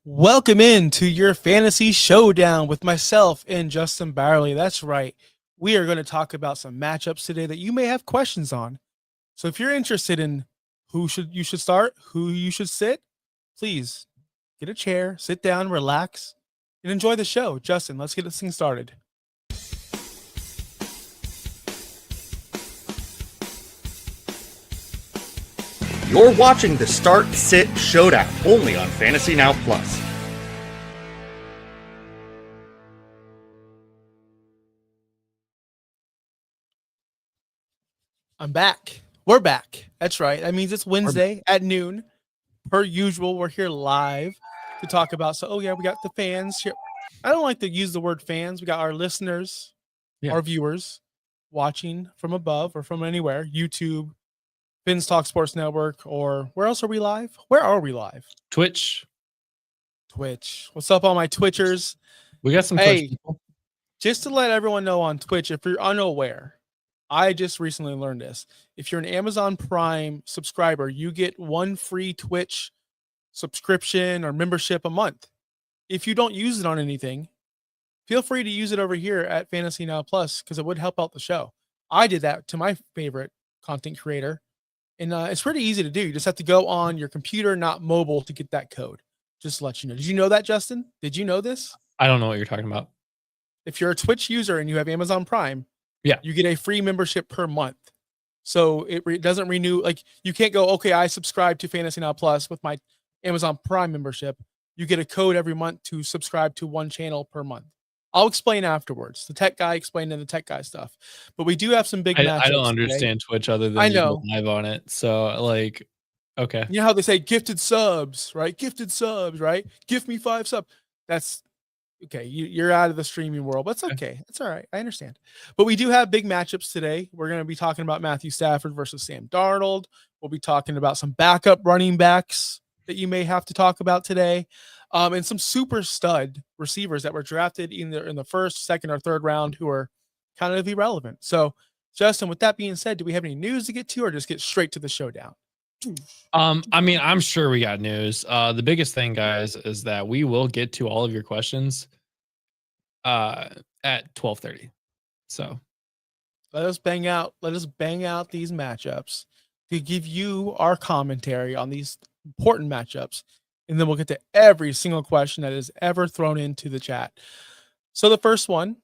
Welcome in to your fantasy showdown with myself and Justin Barley. That's right. We are going to talk about some matchups today that you may have questions on. So if you're interested in you should start, who you should sit, please get a chair, sit down, relax, and enjoy the show. Justin, let's get this thing started. You're watching the Start Sit Showdown only on Fantasy Now Plus. I'm back. We're back. That's right. That means it's Wednesday at noon. Per usual, we're here live to talk about. So, we got the fans here. I don't like to use the word fans. We got our listeners, our viewers watching from above or from anywhere, YouTube, Finn's Talk Sports Network, or where else are we live? Where are we live? Twitch. What's up, all my Twitchers? We got some Twitch people. Just to let everyone know on Twitch, if you're unaware, I just recently learned this. If you're an Amazon Prime subscriber, you get one free Twitch subscription or membership a month. If you don't use it on anything, feel free to use it over here at Fantasy Now Plus because it would help out the show. I did that to my favorite content creator, and it's pretty easy to do. You just have to go on your computer, not mobile, to get that code. Just to let you know. Did you know that, Justin? Did you know this? I don't know what you're talking about. If you're a Twitch user and you have Amazon Prime, yeah, you get a free membership per month. So it doesn't renew. Like, you can't go, okay, I subscribe to Fantasy Now Plus with my Amazon Prime membership. You get a code every month to subscribe to one channel per month. I'll explain afterwards. The tech guy explained in the tech guy stuff. But we do have some big matchups. I don't understand today. Twitch other than I know live on it. So, like, okay. You know how they say gifted subs, right? Gifted subs, right? Gift me 5 subs. That's okay. You're out of the streaming world, but it's okay. It's all right. I understand. But we do have big matchups today. We're going to be talking about Matthew Stafford versus Sam Darnold. We'll be talking about some backup running backs that you may have to talk about today, and some super stud receivers that were drafted either in the first, second, or third round who are kind of irrelevant. So, Justin, with that being said, do we have any news to get to, or just get straight to the showdown? I mean, I'm sure we got news. The biggest thing, guys, is that we will get to all of your questions at 12:30. So let us bang out these matchups to give you our commentary on these important matchups, and then we'll get to every single question that is ever thrown into the chat. So the first one,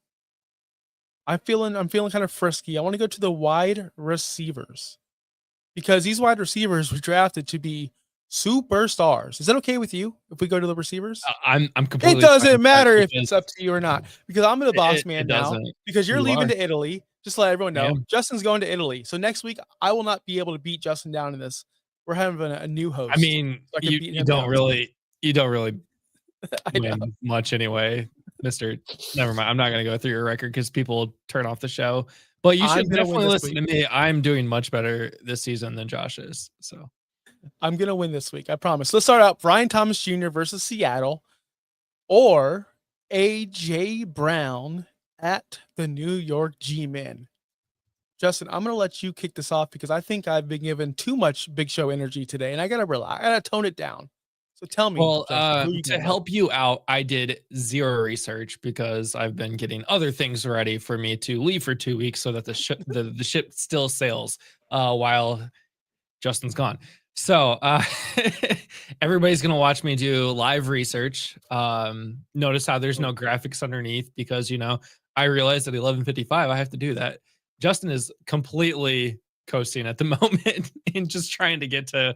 I'm feeling kind of frisky. I want to go to the wide receivers, because these wide receivers were drafted to be superstars. Is that okay with you if we go to the receivers? I'm completely. It doesn't matter if it's up to you or not, because I'm the boss man now. Because you're leaving to Italy. Just to let everyone know, Justin's going to Italy. So next week, I will not be able to beat Justin down in this. We're having a new host. I mean, so you don't really win much anyway, Mister. Never mind. I'm not going to go through your record because people turn off the show. But you should definitely listen to me. I'm doing much better this season than Josh is. So I'm going to win this week. I promise. Let's start out. Brian Thomas Jr. versus Seattle, or A.J. Brown at the New York G-Men. Justin, I'm going to let you kick this off because I think I've been given too much big show energy today, and I got to relax. I got to tone it down. So tell me. Well, to help you out, I did zero research because I've been getting other things ready for me to leave for 2 weeks so that the ship still sails while Justin's gone. So everybody's going to watch me do live research. Notice how there's no graphics underneath because, I realized at 11:55 I have to do that. Justin is completely coasting at the moment and just trying to get to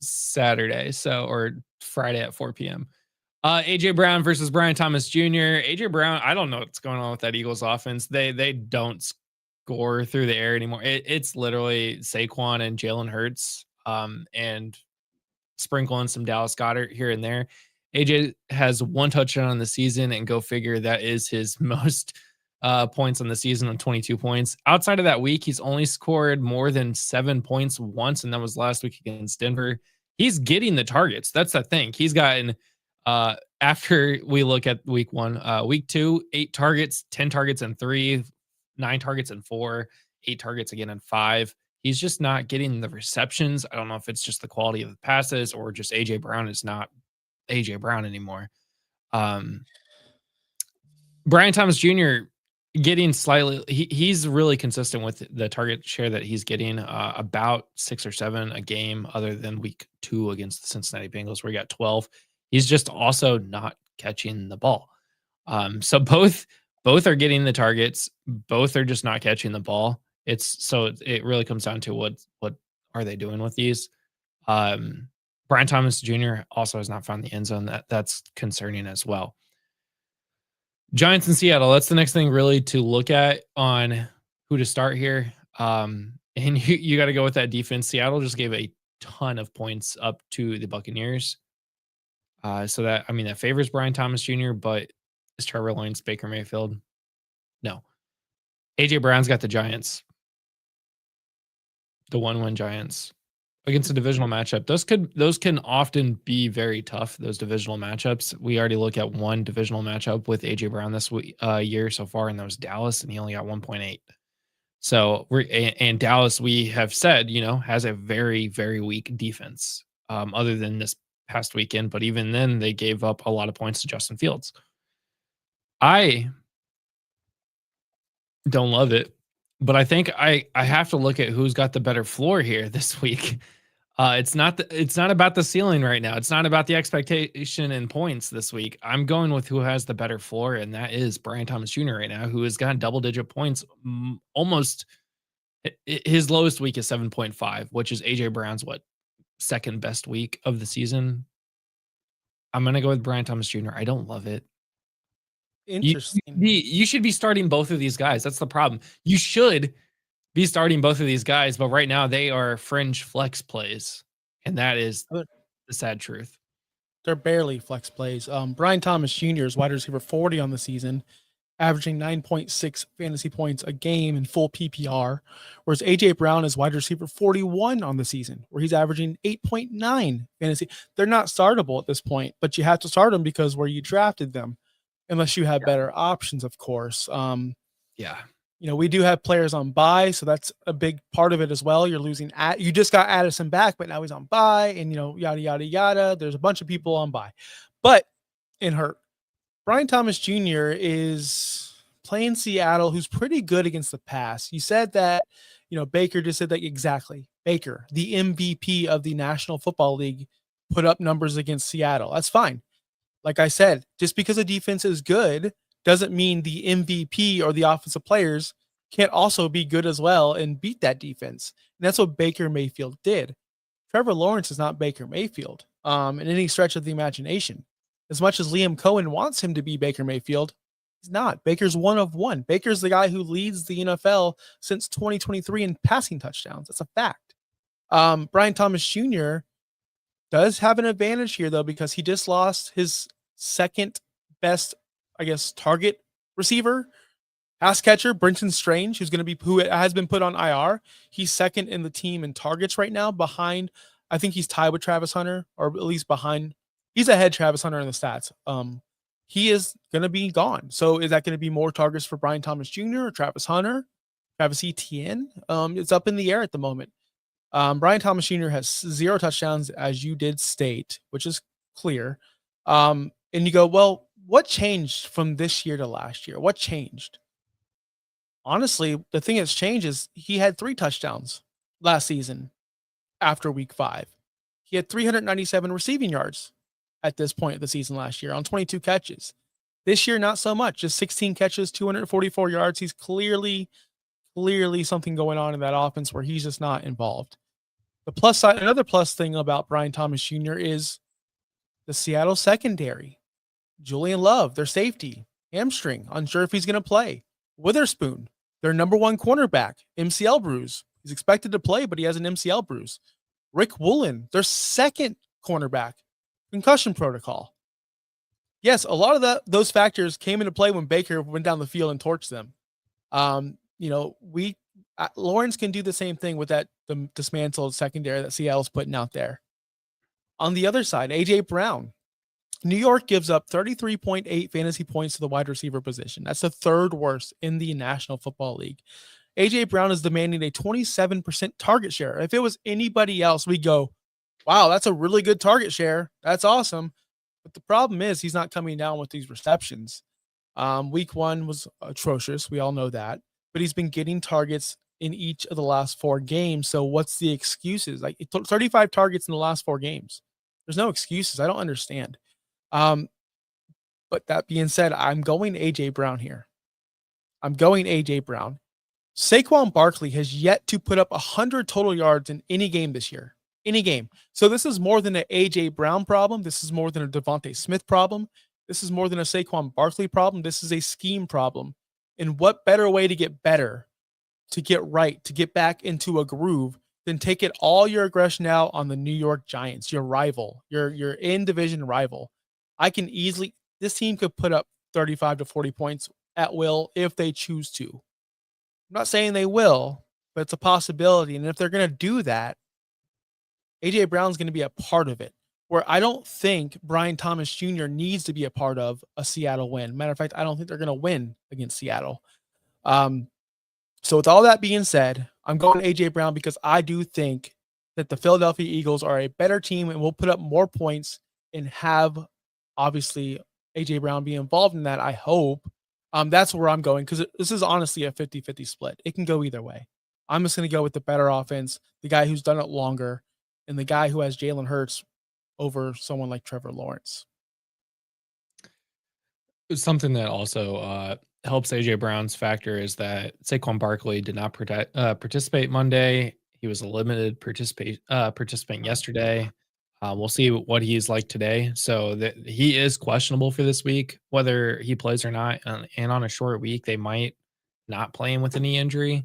Saturday, or Friday at 4 p.m. AJ Brown versus Brian Thomas Jr. AJ Brown, I don't know what's going on with that Eagles offense. They don't score through the air anymore. It's literally Saquon and Jalen Hurts, and sprinkling some Dallas Goedert here and there. AJ has 1 touchdown on the season, and go figure, that is his most points on the season on 22 points. Outside of that week, he's only scored more than 7 points once, and that was last week against Denver. He's getting the targets. That's the thing. He's gotten, after we look at week 1, week 2, 8 targets, 10 targets in 3, 9 targets in 4, 8 targets again in 5. He's just not getting the receptions. I don't know if it's just the quality of the passes or just AJ Brown is not AJ Brown anymore. Brian Thomas Jr. getting slightly, he's really consistent with the target share that he's getting, about 6 or 7 a game, other than week 2 against the Cincinnati Bengals, where he got 12. He's just also not catching the ball. So both are getting the targets, both are just not catching the ball. It really comes down to what are they doing with these? Brian Thomas Jr. also has not found the end zone. That's concerning as well. Giants in Seattle. That's the next thing really to look at on who to start here. And you got to go with that defense. Seattle just gave a ton of points up to the Buccaneers. So that favors Brian Thomas Jr., but is Trevor Lawrence Baker Mayfield? No. AJ Brown's got the Giants. The 1-1 Giants against a divisional matchup. Those can often be very tough, those divisional matchups. We already look at one divisional matchup with AJ Brown this year so far, and that was Dallas, and he only got 1.8. So and Dallas, we have said, has a very, very weak defense, other than this past weekend. But even then, they gave up a lot of points to Justin Fields. I don't love it, but I think I have to look at who's got the better floor here this week. It's not about the ceiling right now. It's not about the expectation and points this week. I'm going with who has the better floor, and that is Brian Thomas Jr. right now, who has gotten double-digit points. Almost his lowest week is 7.5, which is AJ Brown's second best week of the season. I'm gonna go with Brian Thomas Jr. I don't love it. Interesting. You should be starting both of these guys. That's the problem. You should be starting both of these guys, but right now they are fringe flex plays, and that is the sad truth. They're barely flex plays. Brian Thomas Jr. is wide receiver 40 on the season, averaging 9.6 fantasy points a game in full PPR, whereas AJ Brown is wide receiver 41 on the season, where he's averaging 8.9 fantasy. They're not startable at this point, but you have to start them because where you drafted them, unless you have better options, of course. We do have players on bye, so that's a big part of it as well. You're losing you just got Addison back, but now he's on bye, and yada yada yada. There's a bunch of people on bye, but in hurt, Brian Thomas Jr. is playing Seattle, who's pretty good against the pass. You said that, Baker just said that exactly. Baker, the MVP of the National Football League, put up numbers against Seattle. That's fine. Like I said, just because a defense is good doesn't mean the MVP or the offensive players can't also be good as well and beat that defense. And that's what Baker Mayfield did. Trevor Lawrence is not Baker Mayfield in any stretch of the imagination. As much as Liam Cohen wants him to be Baker Mayfield, he's not. Baker's one of one. Baker's the guy who leads the NFL since 2023 in passing touchdowns. That's a fact. Brian Thomas Jr. does have an advantage here, though, because he just lost his second best, target receiver, pass catcher, Brenton Strange, who has been put on IR. He's second in the team in targets right now, behind, I think he's tied with Travis Hunter, or at least behind. He's ahead Travis Hunter in the stats. He is going to be gone. So is that going to be more targets for Brian Thomas Jr. or Travis Hunter, Travis Etienne? It's up in the air at the moment. Brian Thomas Jr. has 0 touchdowns, as you did state, which is clear. And you go, well, what changed from this year to last year? What changed? Honestly, the thing that's changed is he had 3 touchdowns last season after week 5. He had 397 receiving yards at this point of the season last year on 22 catches. This year, not so much, just 16 catches, 244 yards. He's clearly something going on in that offense where he's just not involved. The plus side, another plus thing about Brian Thomas Jr. is the Seattle secondary. Julian Love, their safety, hamstring, unsure if he's going to play. Witherspoon, their number 1 cornerback, MCL bruise. He's expected to play, but he has an MCL bruise. Rick Woolen, their second cornerback, concussion protocol. Yes, a lot of those factors came into play when Baker went down the field and torched them. Lawrence can do the same thing with the dismantled secondary that Seattle's putting out there. On the other side, AJ Brown. New York gives up 33.8 fantasy points to the wide receiver position. That's the 3rd worst in the National Football League. AJ Brown is demanding a 27% target share. If it was anybody else, we go, wow, that's a really good target share. That's awesome. But the problem is he's not coming down with these receptions. Week 1 was atrocious. We all know that. But he's been getting targets in each of the last 4 games. So what's the excuses? Like 35 targets in the last 4 games. There's no excuses. I don't understand. But that being said, I'm going AJ Brown here. I'm going AJ Brown. Saquon Barkley has yet to put up 100 total yards in any game this year. Any game. So this is more than an AJ Brown problem. This is more than a Devontae Smith problem. This is more than a Saquon Barkley problem. This is a scheme problem. And what better way to get better, to get right, to get back into a groove than take it all your aggression out on the New York Giants, your rival, your in division rival. I can easily, this team could put up 35 to 40 points at will if they choose to. I'm not saying they will, but it's a possibility. And if they're going to do that, AJ Brown's going to be a part of it. Where I don't think Brian Thomas Jr. needs to be a part of a Seattle win. Matter of fact, I don't think they're going to win against Seattle. So with all that being said, I'm going AJ Brown because I do think that the Philadelphia Eagles are a better team and will put up more points and have obviously AJ Brown be involved in that. I hope. That's where I'm going because this is honestly a 50-50 split. It can go either way. I'm just going to go with the better offense, the guy who's done it longer, and the guy who has Jalen Hurts over someone like Trevor Lawrence. Something that also helps AJ Brown's factor is that Saquon Barkley did not participate Monday. He was a limited participant yesterday. We'll see what he's like today. So he is questionable for this week, whether he plays or not. And on a short week, they might not play him with a knee injury.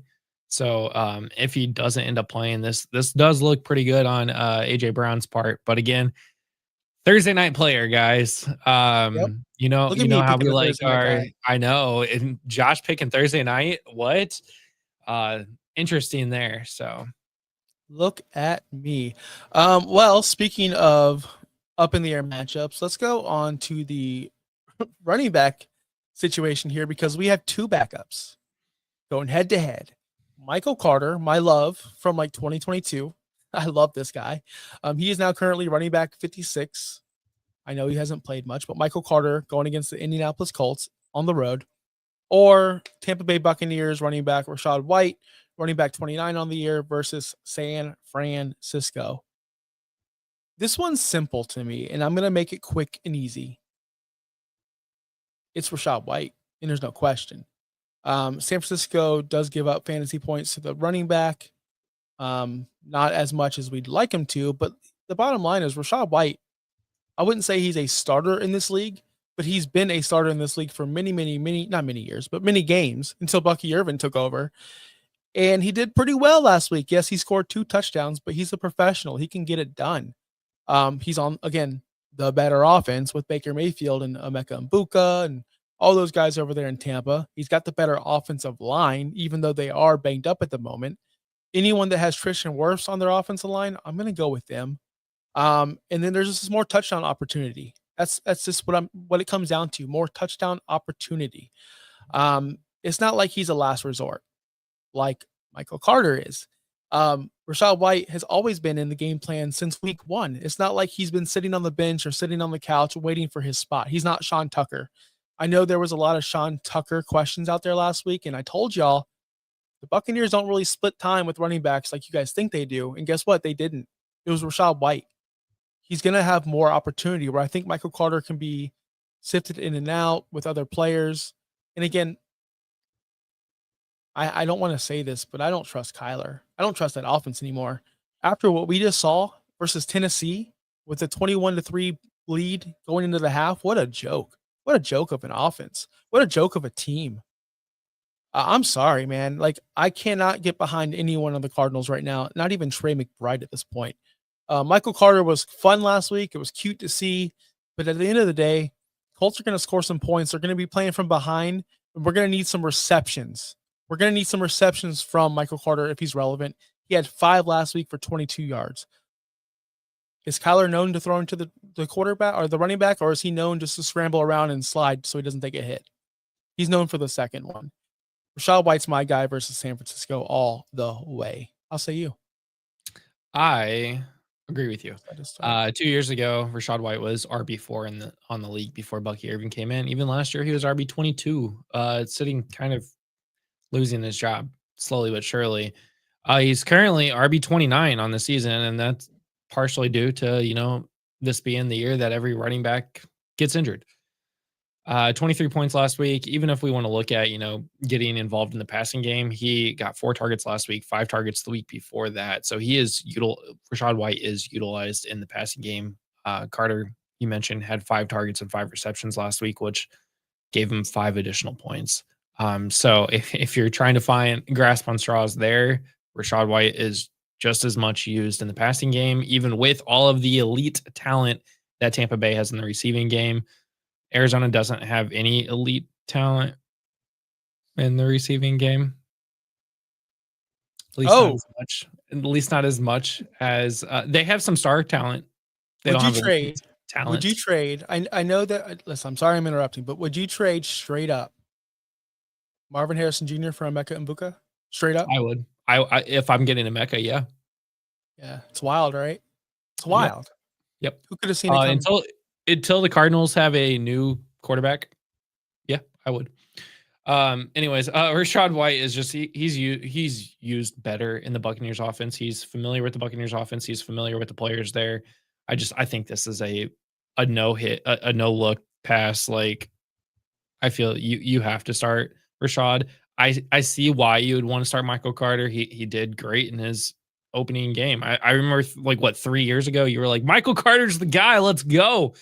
So if he doesn't end up playing, this does look pretty good on AJ Brown's part. But again, Thursday night player, guys. Yep. You know Look at me how we picking a like Thursday night our. guy. I know, and Josh picking Thursday night. What? Interesting there. So Look at me. Well, speaking of up in the air matchups, let's go on to the running back situation here because we have 2 backups going head to head. Michael Carter, my love from like 2022. I love this guy. He is now currently running back 56. I know he hasn't played much, but Michael Carter going against the Indianapolis Colts on the road, or Tampa Bay Buccaneers running back Rachaad White, running back 29 on the year versus San Francisco. This one's simple to me, and I'm going to make it quick and easy. It's Rachaad White, and there's no question. San Francisco does give up fantasy points to the running back. Not as much as we'd like him to, but the bottom line is Rachaad White, I wouldn't say he's a starter in this league, but he's been a starter in this league for many, not many years, but many games until Bucky Irvin took over. And he did pretty well last week. Yes, he scored 2 touchdowns, but he's a professional. He can get it done. He's on, again, the better offense with Baker Mayfield and Emeka Mbuka and all those guys over there in Tampa. He's got the better offensive line, even though they are banged up at the moment. Anyone that has Tristan Wirfs on their offensive line, I'm going to go with them. And then there's just more touchdown opportunity. That's just what it comes down to, more touchdown opportunity. It's not like he's a last resort like Michael Carter is. Rachaad White has always been in the game plan since week 1. It's not like he's been sitting on the bench or sitting on the couch waiting for his spot. He's not Sean Tucker. I know there was a lot of Sean Tucker questions out there last week, and I told y'all the Buccaneers don't really split time with running backs like you guys think they do. And guess what? They didn't. It was Rachaad White. He's going to have more opportunity where I think Michael Carter can be sifted in and out with other players. And again, I don't want to say this, but I don't trust Kyler. I don't trust that offense anymore. After what we just saw versus Tennessee with a 21-3 lead going into the half, what a joke. What a joke of an offense. What a joke of a team. I'm sorry, man. Like, I cannot get behind anyone on the Cardinals right now, not even Trey McBride at this point. Michael Carter was fun last week. It was cute to see. But at the end of the day, Colts are going to score some points. They're going to be playing from behind, and we're going to need some receptions. We're going to need some receptions from Michael Carter if he's relevant. He had 5 last week for 22 yards. Is Kyler known to throw into the quarterback or the running back, or is he known just to scramble around and slide so he doesn't take a hit? He's known for the second one. Rachaad White's my guy versus San Francisco all the way. I'll say you. I Agree with you. Decide to start. 2 years ago, Rashad White was RB4 on the league before Bucky Irving came in. Even last year, he was RB22, sitting kind of losing his job slowly but surely. He's currently RB29 on the season, and that's partially due to, this being the year that every running back gets injured. 23 points last week. Even if we want to look at, getting involved in the passing game, he got 4 targets last week, 5 targets the week before that. So Rashad White is utilized in the passing game. Carter, you mentioned, had 5 targets and 5 receptions last week, which gave him 5 additional points. So if you're trying to grasp on straws there, Rashad White is just as much used in the passing game, even with all of the elite talent that Tampa Bay has in the receiving game. Arizona doesn't have any elite talent in the receiving game. At least not as much. At least not as much as they have some star talent. They Would don't you have trade? elite talent. Would you trade? I know that. Listen, I'm sorry I'm interrupting, but would you trade straight up Marvin Harrison Jr. for Emeka Mbuka? Straight up? I would. I if I'm getting a Mecca, yeah. Yeah, it's wild, right? It's wild. Yep. Who could have seen it coming? Until the Cardinals have a new quarterback, yeah, I would. Anyways, Rashad White is just he's used better in the Buccaneers offense. He's familiar with the Buccaneers offense. He's familiar with the players there. I think this is a no hit, a no look pass. Like, I feel you have to start Rashad. I see why you would want to start Michael Carter. He did great in his opening game. I remember 3 years ago, you were like, Michael Carter's the guy. Let's go.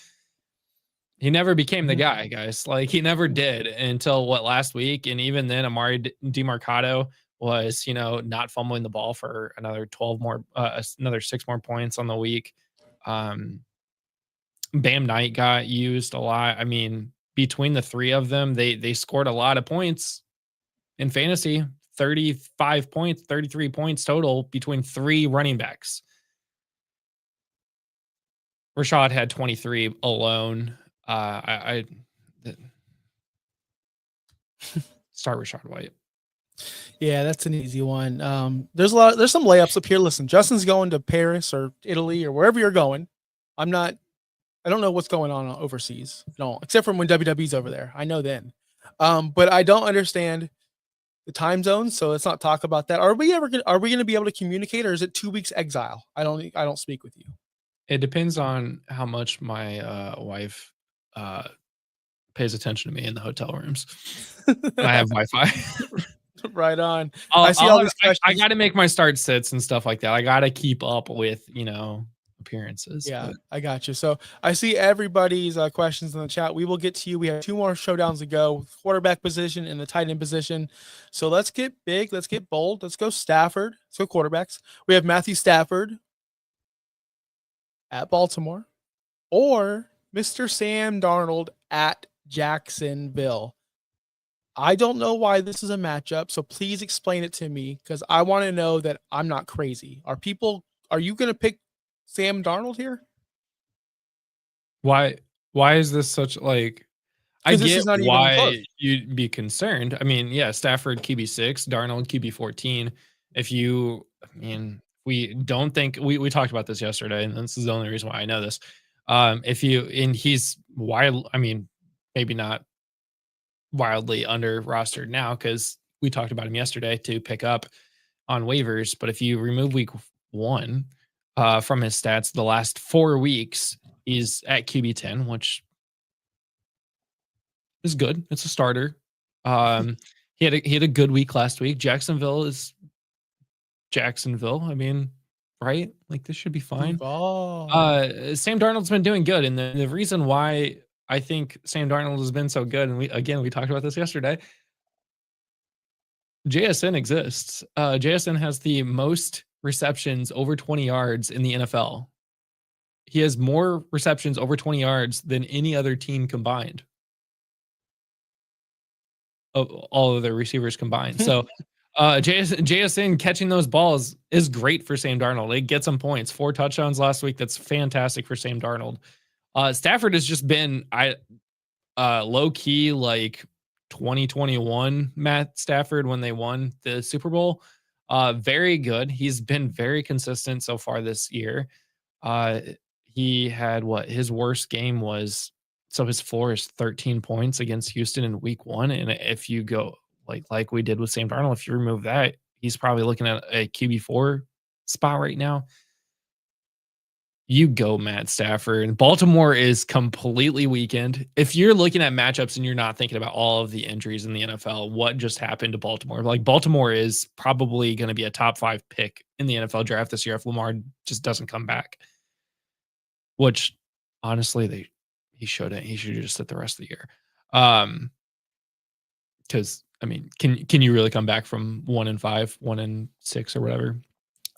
He never became the guy, guys. Like, he never did until last week. And even then, Amari DeMarcado was, not fumbling the ball for another 12 more, another 6 more points on the week. Bam Knight got used a lot. I mean, between the 3 of them, they scored a lot of points in fantasy. 35 points, 33 points total between 3 running backs. Rashad had 23 alone. I start Rashad White. Yeah, that's an easy one. There's some layups up here. Listen, Justin's going to Paris or Italy or wherever you're going. I don't know what's going on overseas. No, except for when WWE's over there. I know then. But I don't understand the time zones, so let's not talk about that. Are we going to be able to communicate, or is it 2 weeks exile? I don't speak with you. It depends on how much my wife pays attention to me in the hotel rooms. I have Wi-Fi. Right on. I see all these questions. I got to make my start sits and stuff like that. I got to keep up with, appearances. Yeah, but I got you. So I see everybody's questions in the chat. We will get to you. We have 2 more showdowns to go: quarterback position and the tight end position. So let's get big. Let's get bold. Let's go Stafford. Let's go quarterbacks. We have Matthew Stafford at Baltimore, or Mr. Sam Darnold at Jacksonville. I don't know why this is a matchup, so please explain it to me, because I want to know that I'm not crazy. Are you going to pick Sam Darnold here? Why is this such I get why you'd be concerned. I mean, yeah, Stafford QB6, Darnold QB14. We don't think we talked about this yesterday, and this is the only reason why I know this. He's wild. I mean, maybe not wildly under rostered now, because we talked about him yesterday to pick up on waivers. But if you remove week 1 from his stats, the last 4 weeks he's at QB10, which is good. It's a starter. He had a good week last week. Jacksonville is Jacksonville. I mean, right? Like, this should be fine. Sam Darnold's been doing good, and the reason why I think Sam Darnold has been so good, and we talked about this yesterday, JSN exists. JSN has the most receptions over 20 yards in the NFL. He has more receptions over 20 yards than any other team combined. Of all of their receivers combined. So JSN catching those balls is great for Sam Darnold. It gets him points. 4 touchdowns last week. That's fantastic for Sam Darnold. Stafford has just been low key, like 2021 Matt Stafford when they won the Super Bowl. Very good. He's been very consistent so far this year. Uh, he had his worst game was, so his floor is 13 points against Houston in week 1, and if you go like we did with Sam Darnold, if you remove that, he's probably looking at a QB4 spot right now. You go, Matt Stafford. Baltimore is completely weakened. If you're looking at matchups and you're not thinking about all of the injuries in the NFL, what just happened to Baltimore? Like, Baltimore is probably going to be a top 5 pick in the NFL draft this year if Lamar just doesn't come back. Which, honestly, he shouldn't. He should just sit the rest of the year. Because I mean, can you really come back from 1-5, 1-6, or whatever?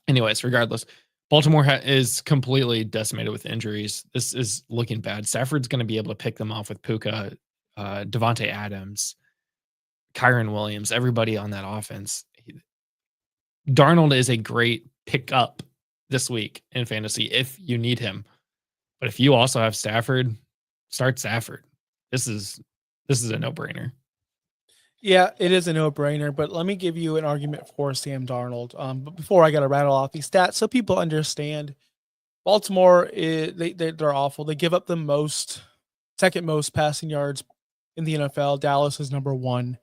Anyways, regardless, Baltimore is completely decimated with injuries. This is looking bad. Stafford's going to be able to pick them off with Puka, Devontae Adams, Kyron Williams, everybody on that offense. Darnold is a great pickup this week in fantasy if you need him. But if you also have Stafford, start Stafford. This is a no-brainer. Yeah, it is a no-brainer, but let me give you an argument for Sam Darnold. But before I got to rattle off these stats so people understand, Baltimore they're awful. They give up the second most passing yards in the NFL. Dallas is number 1.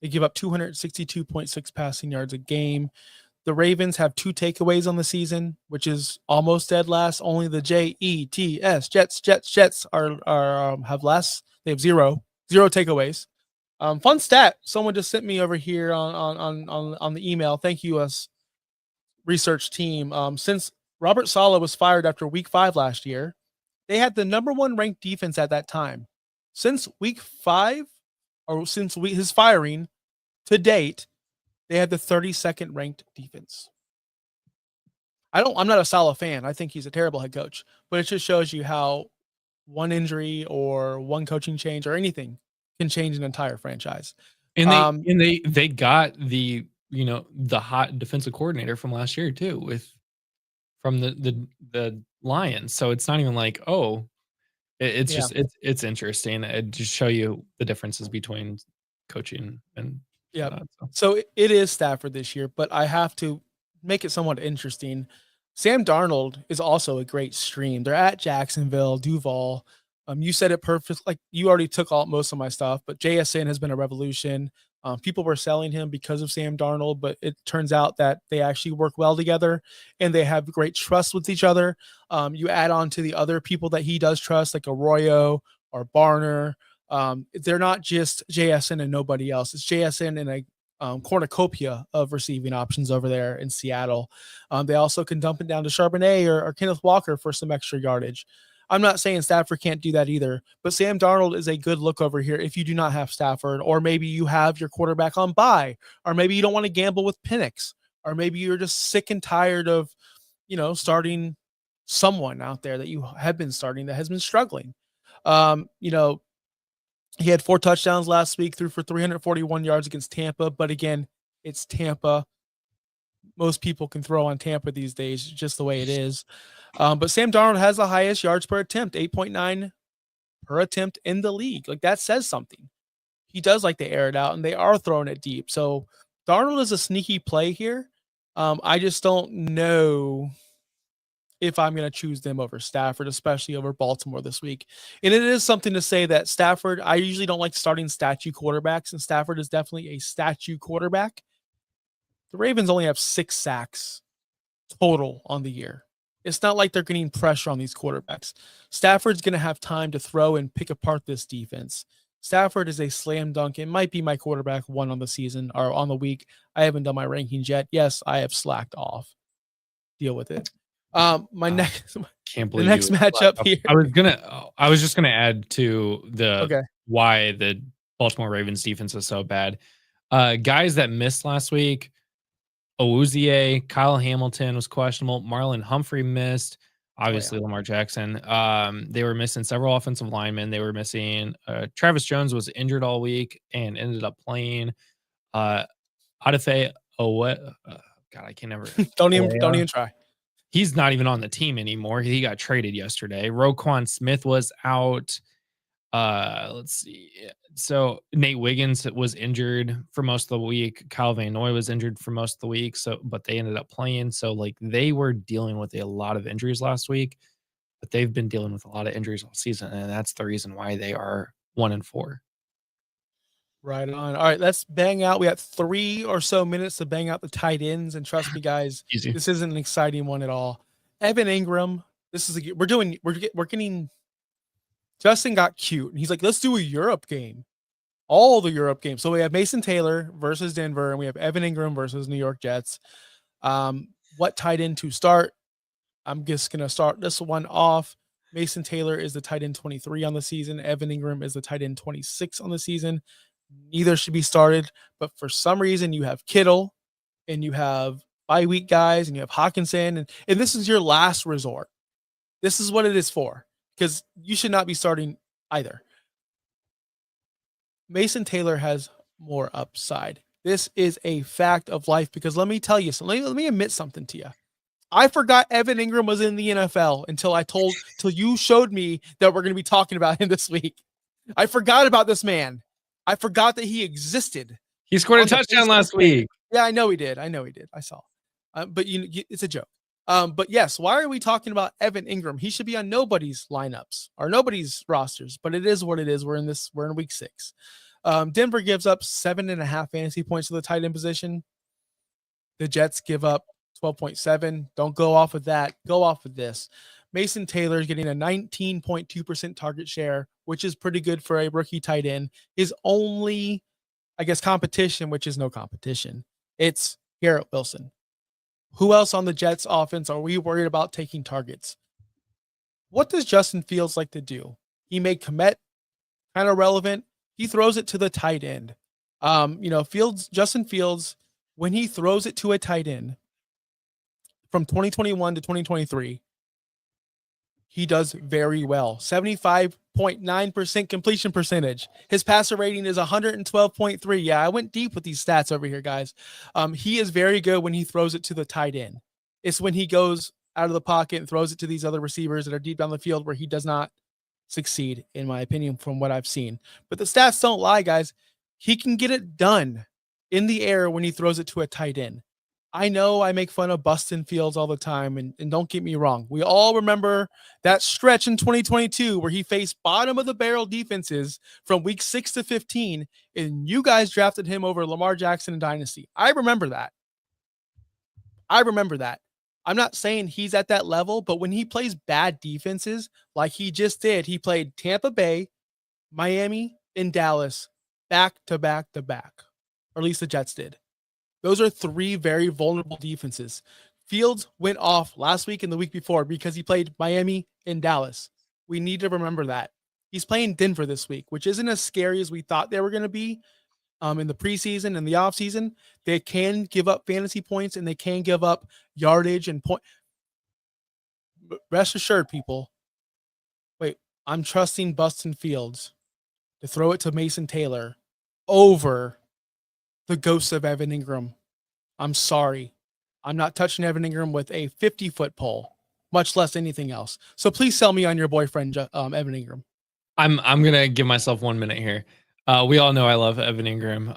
They give up 262.6 passing yards a game. The Ravens have 2 takeaways on the season, which is almost dead last. Only the Jets are have less. They have zero takeaways. Fun stat. Someone just sent me over here on the email. Thank you, us research team. Since Robert Saleh was fired after week 5 last year, they had the number 1 ranked defense at that time. Since week 5, or since his firing to date, they had the 32nd ranked defense. I'm not a Saleh fan. I think he's a terrible head coach, but it just shows you how one injury or one coaching change or anything can change an entire franchise. And they got the hot defensive coordinator from last year too, from the Lions. So it's not even like, oh, it's just it's interesting. It just show you the differences between coaching and yeah. So it is Stafford this year, but I have to make it somewhat interesting. Sam Darnold is also a great stream. They're at Jacksonville, Duval. You said it perfect. Like, you already took most of my stuff, but JSN has been a revolution. People were selling him because of Sam Darnold, but it turns out that they actually work well together and they have great trust with each other. You add on to the other people that he does trust, like Arroyo or Barner. They're not just JSN and nobody else. It's JSN and a cornucopia of receiving options over there in Seattle. They also can dump it down to Charbonnet or Kenneth Walker for some extra yardage. I'm not saying Stafford can't do that either, but Sam Darnold is a good look over here if you do not have Stafford, or maybe you have your quarterback on bye, or maybe you don't want to gamble with Penix, or maybe you're just sick and tired of, starting someone out there that you have been starting that has been struggling. He had 4 touchdowns last week, threw for 341 yards against Tampa. But again, it's Tampa. Most people can throw on Tampa these days, just the way it is. But Sam Darnold has the highest yards per attempt, 8.9 per attempt in the league. Like, that says something. He does like to air it out, and they are throwing it deep. So Darnold is a sneaky play here. I just don't know if I'm going to choose them over Stafford, especially over Baltimore this week. And it is something to say that Stafford, I usually don't like starting statue quarterbacks, and Stafford is definitely a statue quarterback. The Ravens only have 6 sacks total on the year. It's not like they're getting pressure on these quarterbacks. Stafford's going to have time to throw and pick apart this defense. Stafford is a slam dunk. It might be my quarterback 1 on the season or on the week. I haven't done my rankings yet. Yes, I have slacked off. Deal with it. Can't believe the next matchup here. I was just gonna add to Okay. why the Baltimore Ravens defense is so bad. Guys that missed last week: Awuzie, Kyle Hamilton was questionable, Marlon Humphrey missed, obviously Lamar Jackson. They were missing several offensive linemen. They were missing Travis Jones was injured all week and ended up playing. Adefe God, I can't never. Don't even try. He's not even on the team anymore. He got traded yesterday. Roquan Smith was out. Let's see. So Nate Wiggins was injured for most of the week. Kyle Van Noy was injured for most of the week. So, but they ended up playing. So, like, they were dealing with a lot of injuries last week, but they've been dealing with a lot of injuries all season, and that's the reason why they are 1-4. Right on. All right, let's bang out. We got 3 or so minutes to bang out the tight ends, and trust me, guys, Easy. this isn't an exciting one at all. Evan Ingram. This is we're getting. Justin got cute, and he's like, let's do a Europe game. All the Europe games. So we have Mason Taylor versus Denver, and we have Evan Ingram versus New York Jets. What tight end to start? I'm just gonna start this one off. Mason Taylor is the tight end 23 on the season. Evan Ingram is the tight end 26 on the season. Neither should be started, but for some reason you have Kittle and you have bye week guys and you have Hawkinson, and this is your last resort. This is what it is for, because you should not be starting either. Mason Taylor has more upside. This is a fact of life, because let me tell you something. Let me admit something to you. I forgot Evan Ingram was in the NFL until you showed me that we're going to be talking about him this week. I forgot about this man. I forgot that he existed. He scored a touchdown last week. Yeah, I know he did. I saw. But it's a joke. But yes, why are we talking about Evan Ingram? He should be on nobody's lineups or nobody's rosters, but it is what it is. We're in week 6. Denver gives up 7.5 fantasy points to the tight end position. The Jets give up 12.7. Don't go off of that. Go off of this. Mason Taylor is getting a 19.2% target share, which is pretty good for a rookie tight end. His only, I guess, competition, which is no competition, it's Garrett Wilson. Who else on the Jets offense are we worried about taking targets? What does Justin Fields like to do? He made Kmet kind of relevant. He throws it to the tight end. Justin Fields, when he throws it to a tight end from 2021 to 2023, he does very well. 75.9% completion percentage. His passer rating is 112.3. Yeah, I went deep with these stats over here, guys. He is very good when he throws it to the tight end. It's when he goes out of the pocket and throws it to these other receivers that are deep down the field where he does not succeed, in my opinion, from what I've seen. But the stats don't lie, guys. He can get it done in the air when he throws it to a tight end. I know I make fun of Bustin Fields all the time, and don't get me wrong. We all remember that stretch in 2022 where he faced bottom of the barrel defenses from week 6 to 15, and you guys drafted him over Lamar Jackson in Dynasty. I remember that. I'm not saying he's at that level, but when he plays bad defenses like he just did, he played Tampa Bay, Miami, and Dallas back to back to back, or at least the Jets did. Those are 3 very vulnerable defenses. Fields went off last week and the week before because he played Miami and Dallas. We need to remember that. He's playing Denver this week, which isn't as scary as we thought they were going to be in the preseason and the offseason. They can give up fantasy points and they can give up yardage and point. But rest assured, people, I'm trusting Bustin Fields to throw it to Mason Taylor over the ghost of Evan Ingram. I'm sorry. I'm not touching Evan Ingram with a 50-foot pole, much less anything else. So please sell me on your boyfriend, Evan Ingram. I'm gonna give myself 1 minute here. We all know I love Evan Ingram.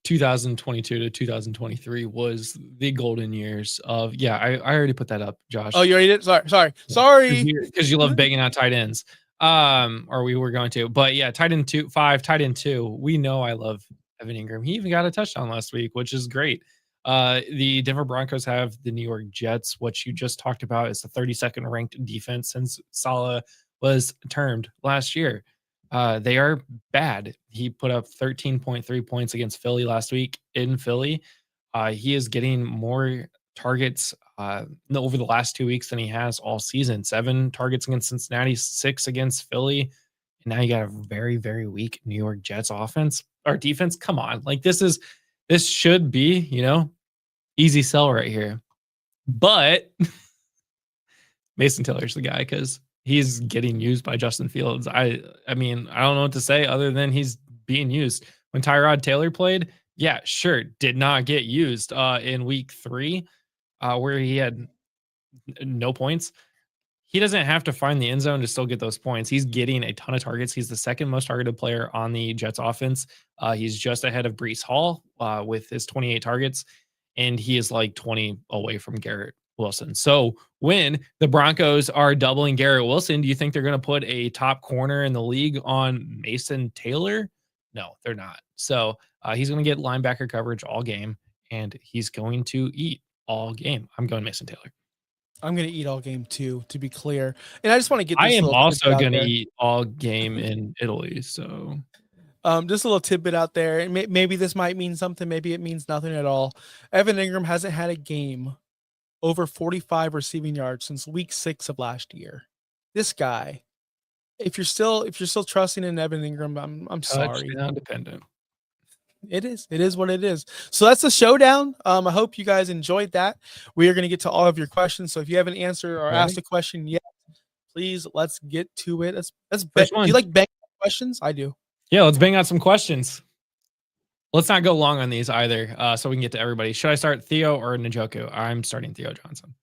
2022 to 2023 was the golden years of. Yeah, I already put that up, Josh. Oh, you already did? Sorry. Because you love banging out tight ends. Or we were going to, but yeah, tight end 5, tight end 2. We know I love Evan Ingram. He even got a touchdown last week, which is great. The Denver Broncos have the New York Jets. What you just talked about is the 32nd ranked defense since Saleh was termed last year. They are bad. He put up 13.3 points against Philly last week in Philly. He is getting more targets over the last 2 weeks than he has all season. 7 targets against Cincinnati, 6 against Philly. And now you got a very, very weak New York Jets offense or defense. Come on. Like this should be, easy sell right here. But Mason Taylor's the guy because he's getting used by Justin Fields. I mean, I don't know what to say other than he's being used. When Tyrod Taylor played, yeah, sure, did not get used in week 3, where he had no points. he doesn't have to find the end zone to still get those points. He's getting a ton of targets. He's the second most targeted player on the Jets offense. He's just ahead of Brees Hall with his 28 targets, and he is like 20 away from Garrett Wilson. So when the Broncos are doubling Garrett Wilson, do you think they're going to put a top corner in the league on Mason Taylor? No, they're not. So he's going to get linebacker coverage all game, and he's going to eat all game. I'm going Mason Taylor. I'm going to eat all game too, to be clear. And I just want to get I this am little also tidbit out going to there. eat all game in Italy. So Just a little tidbit out there. And maybe this might mean something. Maybe it means nothing at all. Evan Ingram hasn't had a game over 45 receiving yards since week 6 of last year. This guy, if you're still trusting in Evan Ingram, I'm sorry. touchdown dependent. It is what it is. So that's the showdown. I hope you guys enjoyed that. We are going to get to all of your questions. So if you haven't answered or asked a question yet, please let's get to it. Let's bet. Do you like bang questions? I do. Yeah, let's bang out some questions. Let's not go long on these either, so we can get to everybody. Should I start Theo or Njoku? I'm starting Theo Johnson.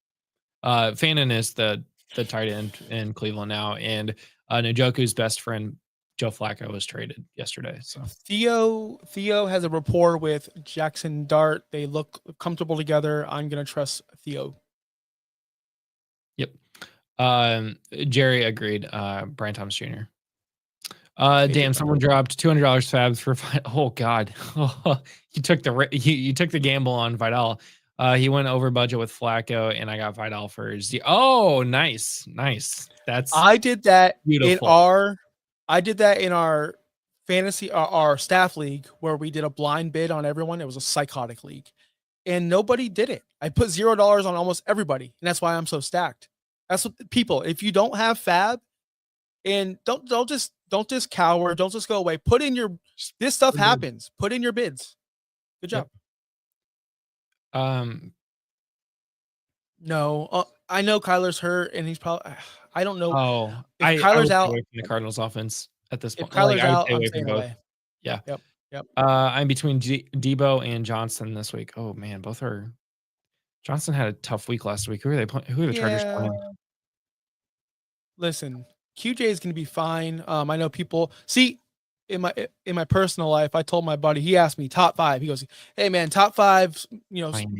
Fannin is the tight end in Cleveland now, and Njoku's best friend Joe Flacco was traded yesterday. So Theo has a rapport with Jackson Dart. They look comfortable together. I'm gonna trust Theo. Yep. Jerry agreed. Brian Thomas Jr. Damn, someone dropped $200 fabs for oh god. you took the gamble on Vidal. He went over budget with Flacco, and I got Vidal for Z. Oh, nice. That's I did that beautiful. in our fantasy our staff league where we did a blind bid on everyone. It was a psychotic league, and nobody did it. I put $0 on almost everybody, and that's why I'm so stacked. That's what people. If you don't have fab, and don't just cower, don't just go away. Put in your this stuff happens. Put in your bids. Good job. No, I know Kyler's hurt, and he's probably. I don't know. Oh, if Kyler's out, away from the Cardinals offense at this point. If Kyler's out, I would I'm stay away staying from both. away. Yeah. Yep. I'm between Debo and Johnson this week. Oh man, both are. Johnson had a tough week last week. Who are they playing? Who are the Chargers playing? Listen, QJ is going to be fine. I know people see in my personal life. I told my buddy. He asked me top 5. He goes, "Hey man, top 5,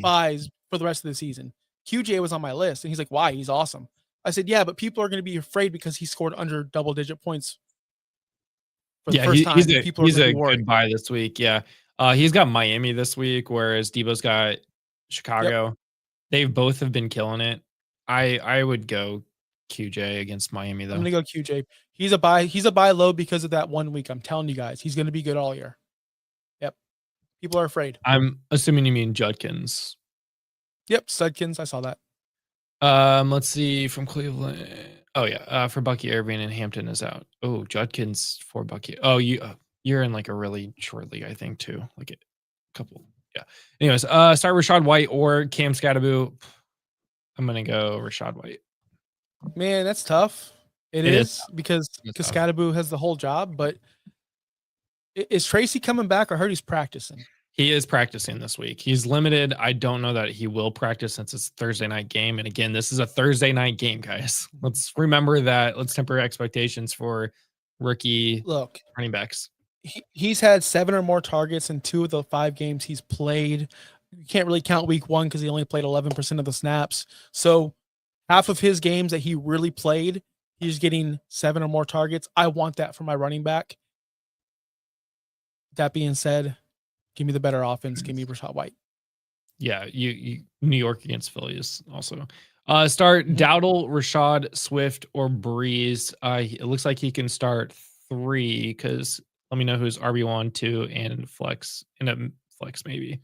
buys for the rest of the season." QJ was on my list, and he's like, "Why? He's awesome." I said, "Yeah, but people are going to be afraid because he scored under double-digit points for the first time." He's a good buy this week. Yeah, he's got Miami this week, whereas Debo's got Chicago. Yep. They both have been killing it. I would go QJ against Miami though. I'm gonna go QJ. He's a buy low because of that 1 week. I'm telling you guys, he's gonna be good all year. Yep. People are afraid. I'm assuming you mean Judkins. Yep, Sudkins. I saw that. Let's see from Cleveland. Oh yeah, for Bucky Irving and Hampton is out. Oh, Judkins for Bucky. Oh, you're in like a really short league, I think too. Like a couple. Yeah. Anyways, start Rachaad White or Cam Skattebo. I'm gonna go Rachaad White. Man, that's tough. It is because Skattebo has the whole job, but is Tracy coming back? I heard he's practicing. He is practicing this week. He's limited. I don't know that he will practice since it's a Thursday night game. And again, this is a Thursday night game, guys. Let's remember that. Let's temper expectations for rookie running backs. He's had 7 or more targets in 2 of the 5 games he's played. You can't really count week 1 because he only played 11% of the snaps. So half of his games that he really played, he's getting 7 or more targets. I want that for my running back. That being said, give me the better offense. Give me Rachaad White. Yeah, you New York against Philly is also. Start Dowdle, Rashad, Swift, or Breeze. It looks like he can start 3 because let me know who's RB1, 2, and flex. And a flex maybe.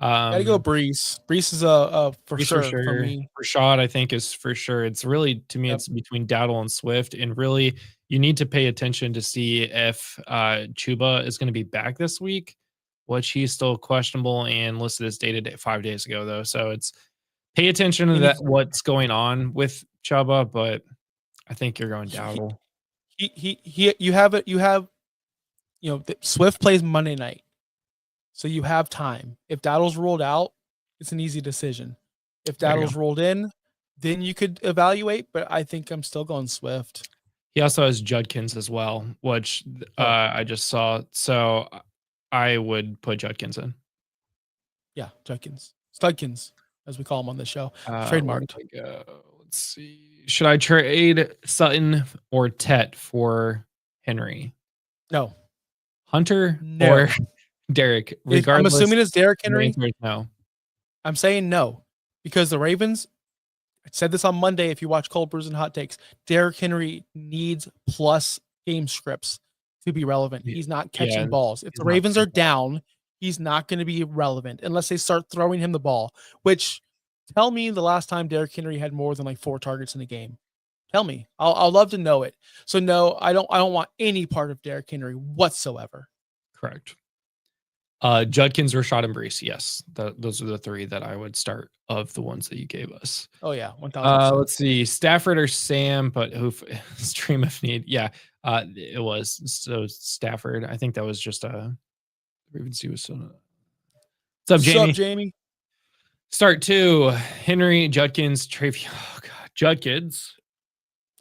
Gotta go Breeze. Breeze is a for sure for me. Rashad, I think, is for sure. It's really, to me, it's between Dowdle and Swift. And really, you need to pay attention to see if Chuba is going to be back this week, which he's still questionable and listed as dated 5 days ago, though. So it's pay attention to that, what's going on with Chuba, but I think you're going Dowdle. Swift plays Monday night. So you have time. If Dowdle's ruled out, it's an easy decision. If Dowdle's rolled in, then you could evaluate. But I think I'm still going Swift. He also has Judkins as well, which Oh. I just saw. So I would put Judkins in. Yeah, Judkins, Studkins, as we call him on the show. Where Trademarked. did I go? Let's see. Should I trade Sutton or Tet for Henry? No. Hunter No. or Derek? I'm assuming it's Derrick the Henry. answer is no. I'm saying no because the Ravens. I said this on Monday. If you watch Cold Brews and Hot Takes, Derrick Henry needs plus game scripts to be relevant. He's not catching balls. If the Ravens are down, he's not going to be relevant unless they start throwing him the ball. Which, tell me the last time Derrick Henry had more than like 4 targets in a game. Tell me. I'll love to know it. So no, I don't want any part of Derrick Henry whatsoever. Correct. Judkins, Rashad, and Brees. Yes, those are the 3 that I would start of the ones that you gave us. Oh yeah, 1,000%. Let's see, Stafford or Sam, but who stream if need. Yeah, it was so Stafford. I think that was just a Ravens. Was so. What's up, Jamie? What's up, Jamie? Start 2. Henry, Judkins, Travion. Oh God, Judkins.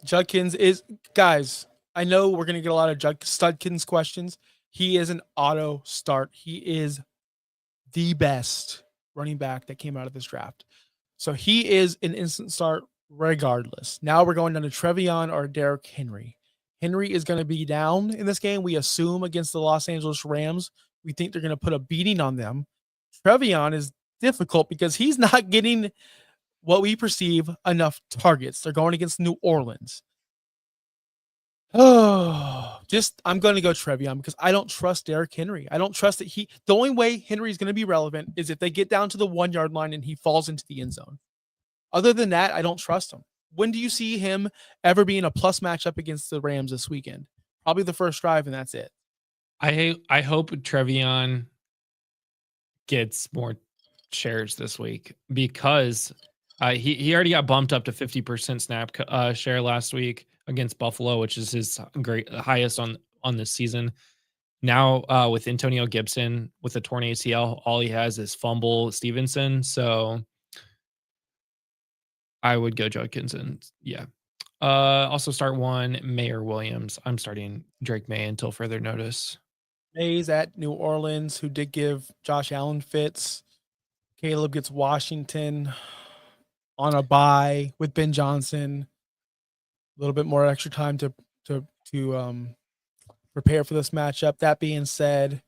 Judkins is, guys. I know we're gonna get a lot of Studkins questions. He is an auto start. He is the best running back that came out of this draft. So he is an instant start regardless. Now we're going down to Trevion or Derrick Henry. Henry is going to be down in this game. We assume against the Los Angeles Rams. We think they're going to put a beating on them. Trevion is difficult because he's not getting what we perceive enough targets. They're going against New Orleans. Oh, I'm going to go Trevion because I don't trust Derrick Henry. I don't trust that the only way Henry is going to be relevant is if they get down to the 1 yard line and he falls into the end zone. Other than that, I don't trust him. When do you see him ever being a plus matchup against the Rams this weekend? Probably the first drive, and that's it. I hope Trevion gets more shares this week because he already got bumped up to 50% snap share last week against Buffalo, which is his highest on this season. Now with Antonio Gibson with a torn ACL, all he has is fumble Stevenson. So I would go Judkins and yeah. Also start 1 Mayer Williams. I'm starting Drake May until further notice. May's at New Orleans, who did give Josh Allen fits. Caleb gets Washington on a bye with Ben Johnson. A little bit more extra time to prepare for this matchup. That being said,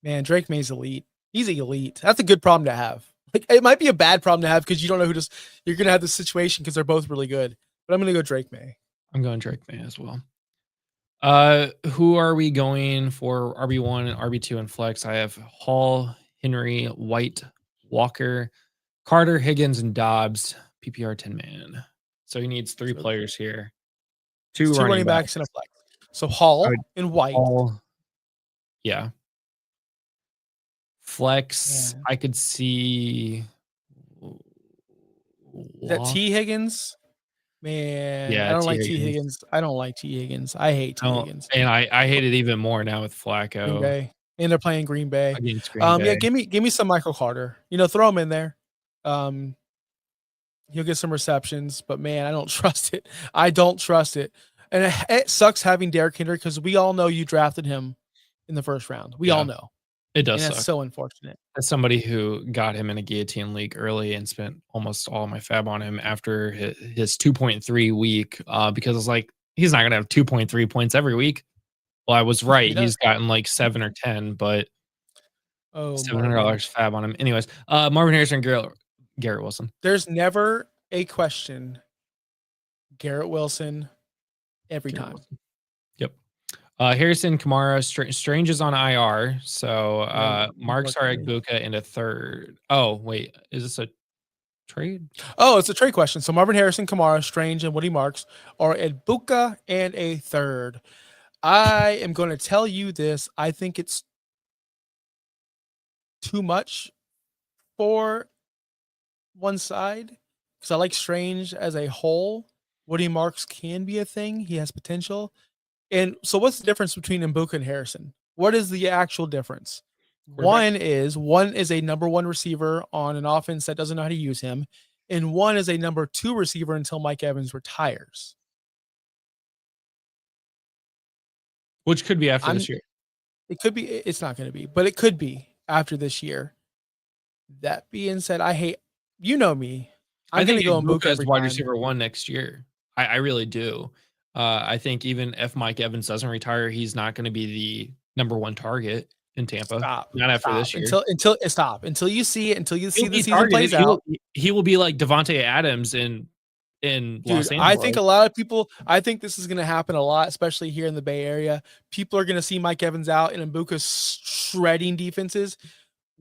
man, Drake May's elite. He's elite. That's a good problem to have. Like, it might be a bad problem to have because you don't know you're going to have this situation because they're both really good. But I'm going to go Drake May. I'm going Drake May as well. Who are we going for RB1 and RB2 and flex? I have Hall, Henry, White, Walker, Carter, Higgins, and Dobbs. PPR 10-man. So he needs 3 players here. 2 running backs and a flex. So Hall and White. Yeah. Flex, I could see that T Higgins. Man, yeah, I don't like T Higgins. I don't like T Higgins. I hate T Higgins. And I hate it even more now with Flacco. Green Bay. And they're playing Green Bay. Against Green Bay. Yeah, give me some Michael Carter. Throw him in there. He'll get some receptions, but man, I don't trust it. I don't trust it. And it sucks having Derrick Henry because we all know you drafted him in the first round. We all know. It does. And that's so unfortunate. As somebody who got him in a guillotine league early and spent almost all my fab on him after his 2.3 week, because it's like he's not gonna have 2.3 points every week. Well, I was right. He's gotten like 7 or 10, but $700 fab on him. Anyways, Marvin Harrison, Garrett Wilson. There's never a question. Garrett Wilson every time. Wilson. Yep. Harrison, Kamara, Strange is on IR. So Marks are Agbuka in a third. Oh, wait. Is this a trade? Oh, it's a trade question. So Marvin Harrison, Kamara, Strange, and Woody Marks are Agbuka and a third. I am going to tell you this. I think it's too much for one side because I like Strange as a whole. Woody Marks can be a thing. He has potential. And so what's the difference between Agbuka and Harrison? What is the actual difference? One is a number 1 receiver on an offense that doesn't know how to use him. and one is a number 2 receiver until Mike Evans retires. Which could be after this year. It could be. It's not going to be, but it could be after this year. That being said, I hate. You know me. I'm going to go Ibuka Mbuka is every wide time. receiver 1 next year. I really do. I think even if Mike Evans doesn't retire, he's not going to be the number 1 target in Tampa. Not after this year. Until you see it, until you see He'll the be season targeted. plays out. He will be like Devontae Adams in Los Angeles. I think a lot of people. I think this is going to happen a lot, especially here in the Bay Area. People are going to see Mike Evans out and Mbuka shredding defenses.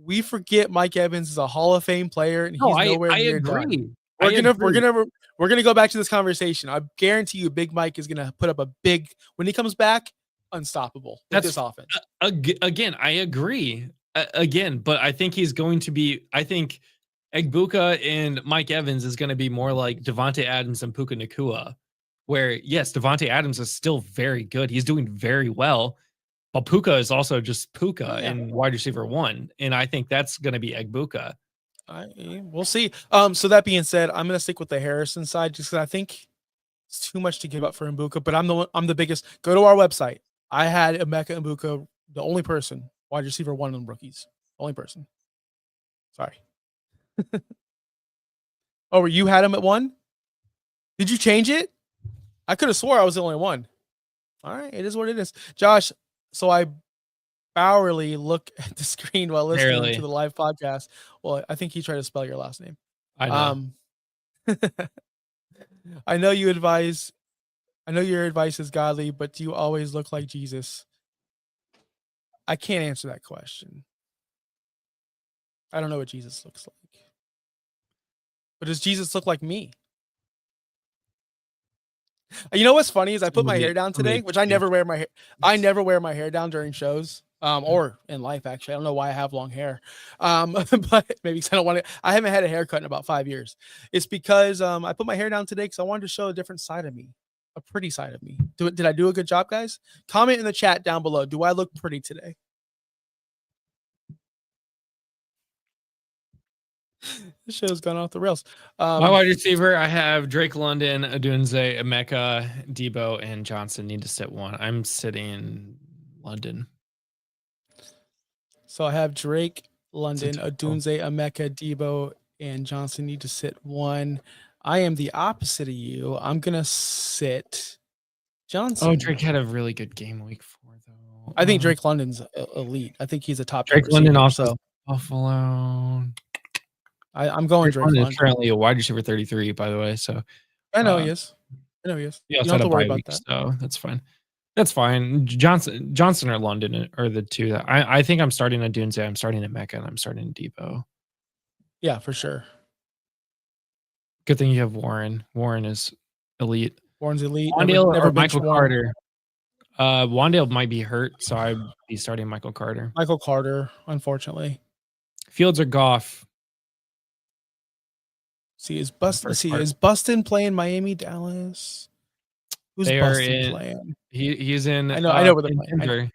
We forget Mike Evans is a Hall of Fame player, and he's nowhere near done. We're gonna go back to this conversation. I guarantee you, Big Mike is gonna put up a big when he comes back, unstoppable with this offense. Again, I agree. But I think he's going to be. I think Egbuka and Mike Evans is going to be more like Devontae Adams and Puka Nacua, where yes, Devontae Adams is still very good. He's doing very well. But Puka is also just Puka in wide receiver 1. And I think that's going to be Egbuka. We'll see. So that being said, I'm going to stick with the Harrison side just because I think it's too much to give up for Mbuka. But I'm the biggest. Go to our website. I had Emeka Mbuka, the only person, wide receiver 1 in rookies. Only person. Sorry. Oh, you had him at 1? Did you change it? I could have swore I was the only one. All right, it is what it is. Josh, so I hourly look at the screen while listening to the live podcast. Well, I think he tried to spell your last name. I know. I know your advice is godly, but do you always look like Jesus? I can't answer that question. I don't know what Jesus looks like. But does Jesus look like me? You know what's funny is I put my hair down today, which I never wear my hair. I never wear my hair down during shows, or in life. Actually, I don't know why I have long hair, but maybe because I don't want to. I haven't had a haircut in about 5 years. It's because I put my hair down today because I wanted to show a different side of me, a pretty side of me. Did I do a good job, guys? Comment in the chat down below. Do I look pretty today? This show's gone off the rails. My wide receiver, I have Drake London, Adunze, Emeka, Debo, and Johnson need to sit 1. I'm sitting London. So I have Drake, London, Adunze, Emeka, Debo, and Johnson need to sit 1. I am the opposite of you. I'm going to sit Johnson. Oh, Drake had a really good game week 4, though. I think Drake London's elite. I think he's a top Drake London also. Buffalo. I'm going Drake London. Currently a wide receiver 33, by the way. So I know he is. You don't have to worry about that. So that's fine. That's fine. Johnson or London are the two that I think I'm starting at Dunze, I'm starting at Mecca, and I'm starting at Depot. Yeah, for sure. Good thing you have Warren. Warren is elite. Warren's elite. Wandale or Michael Carter. Wandale might be hurt, so I'd be starting Michael Carter. Michael Carter, unfortunately. Fields or Goff? Is Bustin playing Miami, Dallas? Who's Bustin playing? He's in. I know where they're playing. Denver.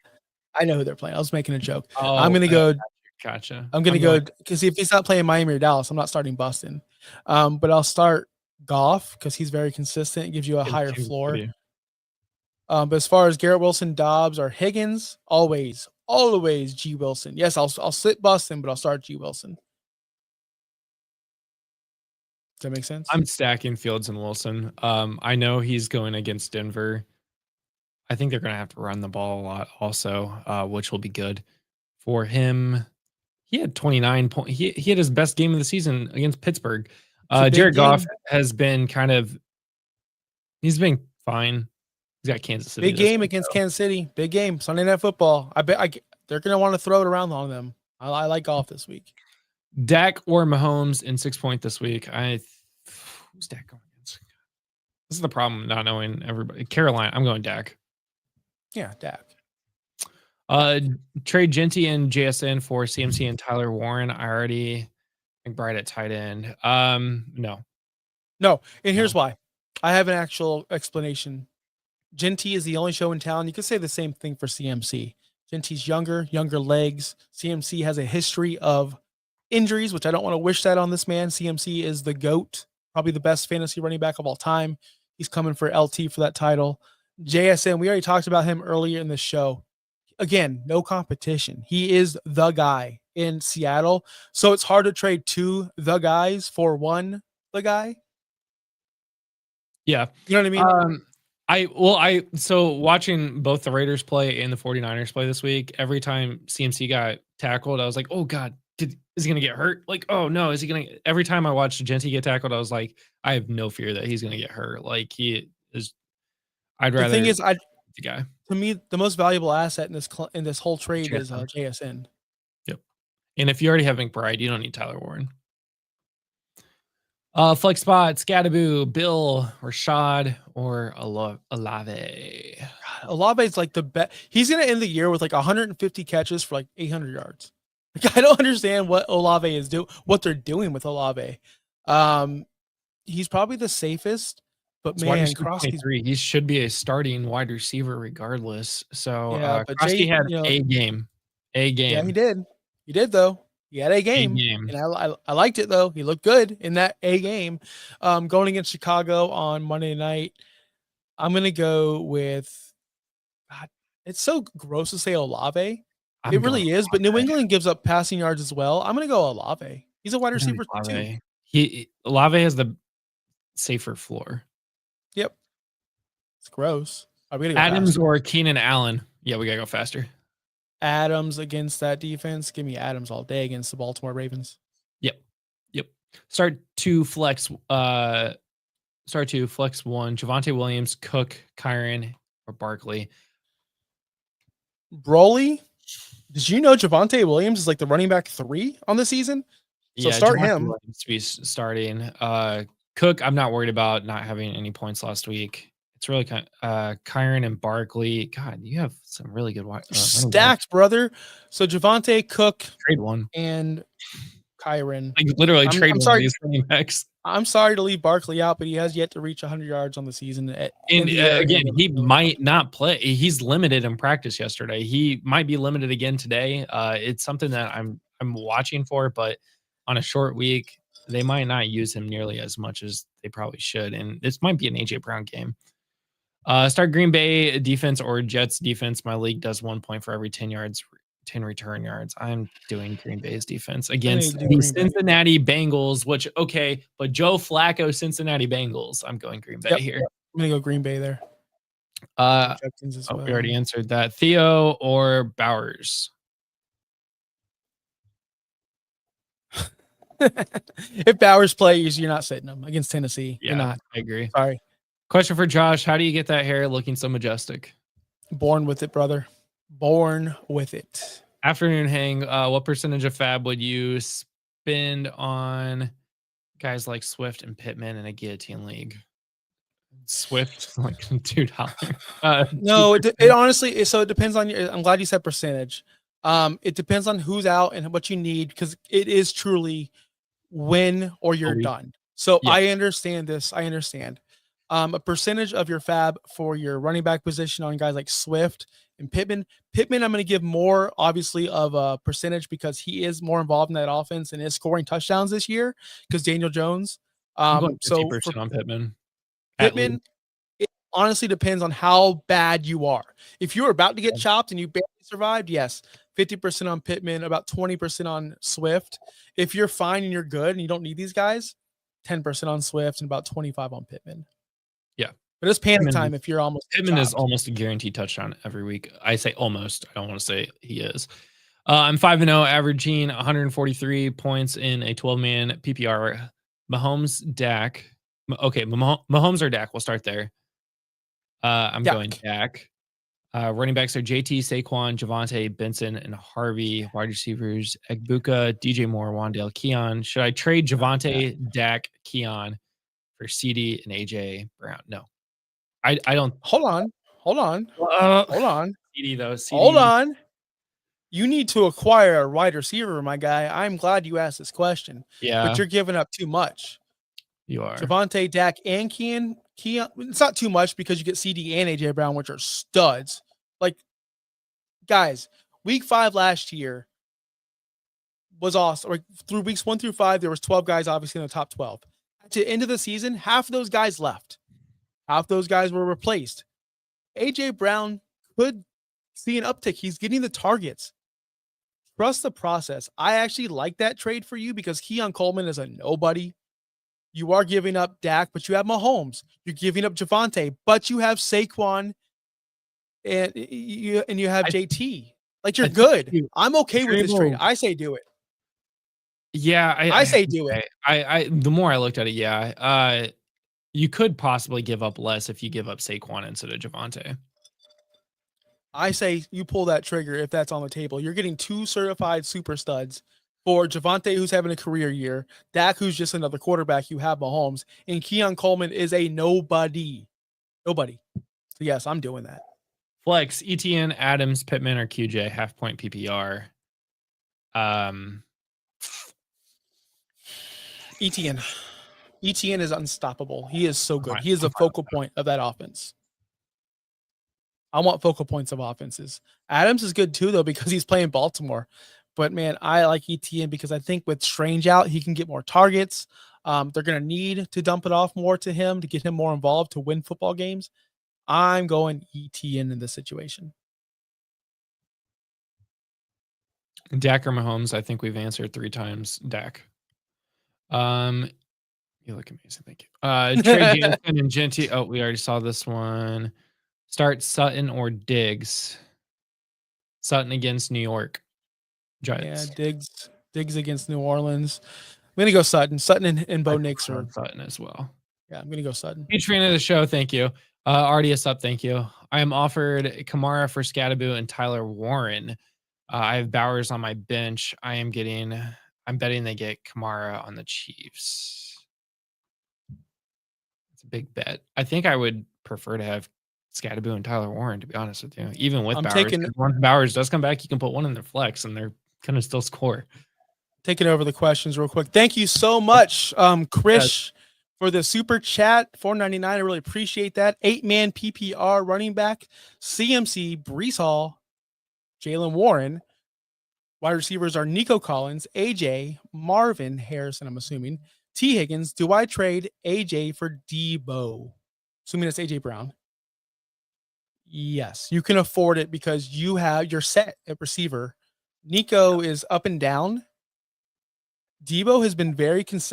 I know who they're playing. I was making a joke. Oh, I'm gonna go. Gotcha. I'm gonna go because if he's not playing Miami or Dallas, I'm not starting Bustin. But I'll start Goff because he's very consistent. It gives you a higher floor. But as far as Garrett Wilson, Dobbs, or Higgins, always G Wilson. Yes, I'll sit Bustin, but I'll start G Wilson. Does that make sense? I'm stacking Fields and Wilson. I know he's going against Denver. I think they're going to have to run the ball a lot also, which will be good for him. He had 29 points. He had his best game of the season against Pittsburgh. Jared Goff has been he's been fine. He's got Kansas City. Big game against Kansas City. Big game. Sunday Night Football. I bet they're going to want to throw it around on them. I like Goff this week. Dak or Mahomes in 6 point this week. Who's Dak going against? This is the problem, not knowing everybody. Carolina. I'm going Dak. Yeah, Dak. Trade Genty and JSN for CMC and Tyler Warren. I already McBride at tight end. No. And here's why. I have an actual explanation. Genty is the only show in town. You could say the same thing for CMC. Genty's younger legs. CMC has a history of injuries, which I don't want to wish that on this man. CMC is the GOAT, probably the best fantasy running back of all time. He's coming for LT for that title. JSN, we already talked about him earlier in the show. Again, no competition. He is the guy in Seattle. So it's hard to trade two the guys for one the guy. Yeah. You know what I mean? So watching both the Raiders play and the 49ers play this week, every time CMC got tackled, I was like, oh God, is he gonna get hurt? Like, oh no, is he gonna every time I watched Genty get tackled, I was like, I have no fear that he's gonna get hurt. Like he is I'd The thing rather is, the guy. to me, the most valuable asset in this whole trade is JSN. JSN. Yep. And if you already have McBride, you don't need Tyler Warren. Flex spot, Scadaboo, Bill, Rashad, or Olave. Olave is like the best. He's going to end the year with like 150 catches for like 800 yards. Like, I don't understand what Olave is doing, what they're doing with Olave. He's probably the safest, but It's wide man, receiver Krosky's 23. He should be a starting wide receiver regardless. So yeah, but Krosky had you know, a game. A game. yeah, he did. He did though. He had a game, game. and I liked it though. He looked good in that a game. Going against Chicago on Monday night, I'm gonna go with. God, it's so gross to say Olave. It really is, but New England gives up passing yards as well. I'm gonna go Olave. He's a wide receiver too. Olave has the safer floor. Yep. It's gross. Are we gonna go Adams faster? Or Keenan Allen? Yeah, we gotta go faster. Adams against that defense. Give me Adams all day against the Baltimore Ravens. Yep. Start to flex one. Javonte Williams, Cook, Kyron, or Barkley. Broly, did you know Javonte Williams is like the running back 3 on the season? So start Javonte him. Williams to be starting. Cook, I'm not worried about not having any points last week. It's really kind of Kyron and Barkley. God, you have some really good stacks, brother. So Javonte, Cook, trade one, and Kyron. Like literally trade I'm one sorry. Of these running backs. I'm sorry to leave Barkley out, but he has yet to reach 100 yards on the season. And again, he might not play. He's limited in practice yesterday. He might be limited again today. It's something that I'm watching for, but on a short week, they might not use him nearly as much as they probably should. And this might be an AJ Brown game. Start Green Bay defense or Jets defense. My league does 1 point for every 10 yards. 10 return yards. I'm doing Green Bay's defense against the Cincinnati Bengals, which, okay, but Joe Flacco, Cincinnati Bengals. I'm going Green Bay here. I'm going to go Green Bay there. We already answered that. Theo or Bowers? If Bowers plays, you're not sitting him against Tennessee. Yeah, you're not. I agree. Sorry. Question for Josh. How do you get that hair looking so majestic? Born with it, brother. Born with it. Afternoon hang. What percentage of fab would you spend on guys like Swift and Pittman in a guillotine league? Swift, like $2. No, it honestly. So it depends on your. I'm glad you said percentage. It depends on who's out and what you need because it is truly win or you're done. So yeah. I understand this. I understand. A percentage of your fab for your running back position on guys like Swift and Pittman. I'm going to give more, obviously, of a percentage because he is more involved in that offense and is scoring touchdowns this year because Daniel Jones. So on Pittman. It honestly depends on how bad you are. If you're about to get chopped and you barely survived, yes, 50% on Pittman, about 20% on Swift. If you're fine and you're good and you don't need these guys, 10% on Swift and about 25 on Pittman. Yeah. But it's panic time if you're almost Pittman is almost a guaranteed touchdown every week. I say almost. I don't want to say he is. I'm 5-0, averaging 143 points in a 12-man PPR. Mahomes, Dak. Okay, Mahomes or Dak. We'll start there. I'm going Dak. Running backs are JT, Saquon, Javonte, Benson, and Harvey. Wide receivers, Egbuka, DJ Moore, Wandale, Keon. Should I trade Javonte, Dak, Keon for CD and AJ Brown? No. I don't. Hold on. CD though. CD. Hold on. You need to acquire a wide receiver, my guy. I'm glad you asked this question. Yeah. But you're giving up too much. You are. Javonte, Dak, and Keon. It's not too much because you get CD and AJ Brown, which are studs. Like, guys, week 5 last year, was awesome. Like through weeks 1 through 5, there was 12 guys obviously in the top 12. At the end of the season, half of those guys left. Half those guys were replaced. AJ Brown could see an uptick. He's getting the targets. Trust the process. I actually like that trade for you because Keon Coleman is a nobody. You are giving up Dak, but you have Mahomes. You're giving up Javante, but you have Saquon and you have I, JT. Like, you're I think good. I'm okay if with you're this trade. able, I say do it. yeah, I say do it. okay. I the more I looked at it, yeah, you could possibly give up less if you give up Saquon instead of Javante. I say you pull that trigger if that's on the table. You're getting 2 certified super studs for Javante, who's having a career year, Dak, who's just another quarterback. You have Mahomes, and Keon Coleman is a nobody. Nobody. So yes, I'm doing that. Flex, ETN, Adams, Pittman, or QJ, half point PPR. ETN. ETN is unstoppable. He is so good. He is I'm a focal point of that offense. I want focal points of offenses. Adams is good too, though, because he's playing Baltimore. But man, I like ETN because I think with Strange out, he can get more targets. They're going to need to dump it off more to him to get him more involved to win football games. I'm going ETN in this situation. Dak or Mahomes, I think we've answered 3 times. Dak. You look amazing. Thank you. Trade Jansen and Genty. Oh, we already saw this one. Start Sutton or Diggs. Sutton against New York Giants. Yeah, Diggs against New Orleans. I'm gonna go Sutton. Sutton and Bo Nix are Sutton as well. Yeah, I'm gonna go Sutton. Huge fan of the show. Thank you. RDS up. Thank you. I am offered Kamara for Scattaboo and Tyler Warren. I have Bowers on my bench. I'm betting they get Kamara on the Chiefs. It's a big bet. I think I would prefer to have Scattaboo and Tyler Warren, to be honest with you, even with Bowers. Once Bowers does come back, you can put one in their flex and they're gonna still score. Taking over the questions real quick. Thank you so much, Chris, for the super chat. $4.99. I really appreciate that. 8-man PPR running back, CMC, Brees Hall, Jalen Warren. Wide receivers are Nico Collins, AJ, Marvin Harrison, I'm assuming, T. Higgins. Do I trade AJ for Debo? Assuming it's AJ Brown. Yes, you can afford it because you're set at receiver. Nico is up and down. Debo has been